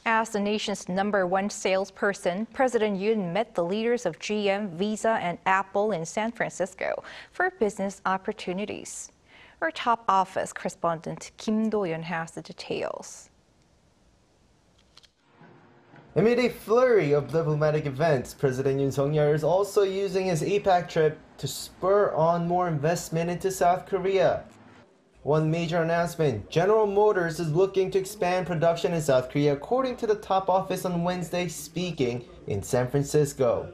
As the nation's #1 salesperson, President Yoon met the leaders of GM, Visa, and Apple in San Francisco for business opportunities. Our top office correspondent Kim Do-yeon has the details. Amid a flurry of diplomatic events, President Yoon Suk Yeol is also using his APEC trip to spur on more investment into South Korea. One major announcement, General Motors is looking to expand production in South Korea, according to the top office on Wednesday, speaking in San Francisco.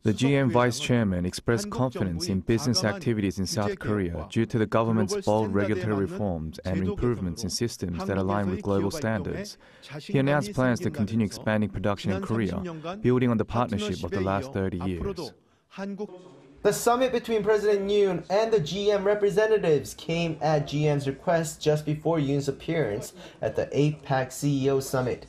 The GM vice chairman expressed confidence in business activities in South Korea due to the government's bold regulatory reforms and improvements in systems that align with global standards. He announced plans to continue expanding production in Korea, building on the partnership of the last 30 years. The summit between President Yoon and the GM representatives came at GM's request just before Yoon's appearance at the APEC CEO summit.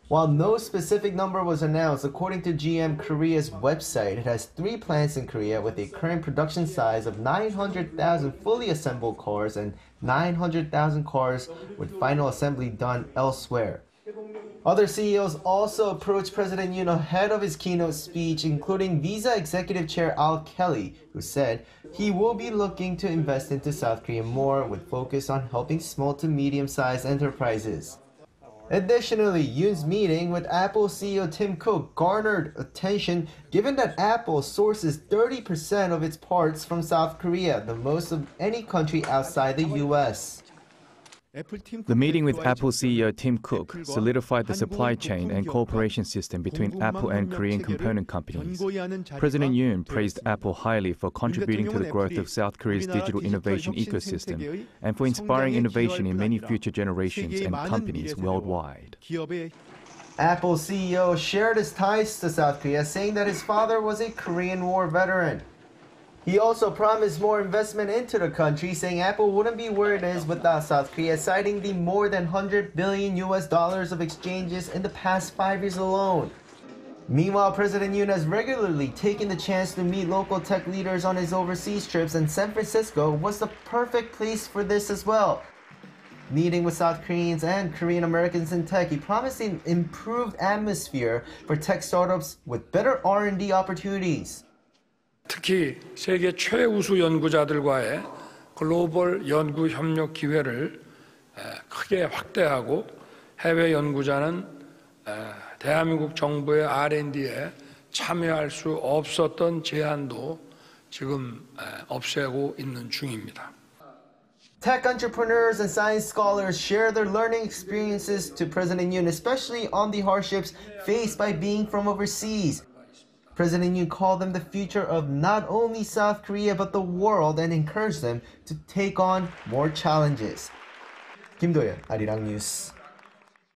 While no specific number was announced, according to GM Korea's website, it has 3 plants in Korea with a current production size of 900,000 fully assembled cars and 900,000 cars with final assembly done elsewhere. Other CEOs also approached President Yoon ahead of his keynote speech, including Visa Executive Chair Al Kelly, who said he will be looking to invest into South Korea more with focus on helping small to medium-sized enterprises. Additionally, Yoon's meeting with Apple CEO Tim Cook garnered attention given that Apple sources 30% of its parts from South Korea, the most of any country outside the US. The meeting with Apple CEO Tim Cook solidified the supply chain and cooperation system between Apple and Korean component companies. President Yoon praised Apple highly for contributing to the growth of South Korea's digital innovation ecosystem and for inspiring innovation in many future generations and companies worldwide. Apple CEO shared his ties to South Korea, saying that his father was a Korean War veteran. He also promised more investment into the country, saying Apple wouldn't be where it is without South Korea, citing the more than $100 billion of exchanges in the past 5 years alone. Meanwhile, President Yoon has regularly taken the chance to meet local tech leaders on his overseas trips, and San Francisco was the perfect place for this as well. Meeting with South Koreans and Korean Americans in tech, he promised an improved atmosphere for tech startups with better R&D opportunities. 특히 세계 최우수 연구자들과의 글로벌 연구 협력 기회를 크게 확대하고 해외 연구자는 대한민국 정부의 R&D에 참여할 수 없었던 제한도 지금 없애고 있는 중입니다. Tech entrepreneurs and science scholars share their learning experiences to President Yoon, especially on the hardships faced by being from overseas. President Yoon called them the future of not only South Korea but the world and encouraged them to take on more challenges. Kim Do-yeon, 아리랑뉴스.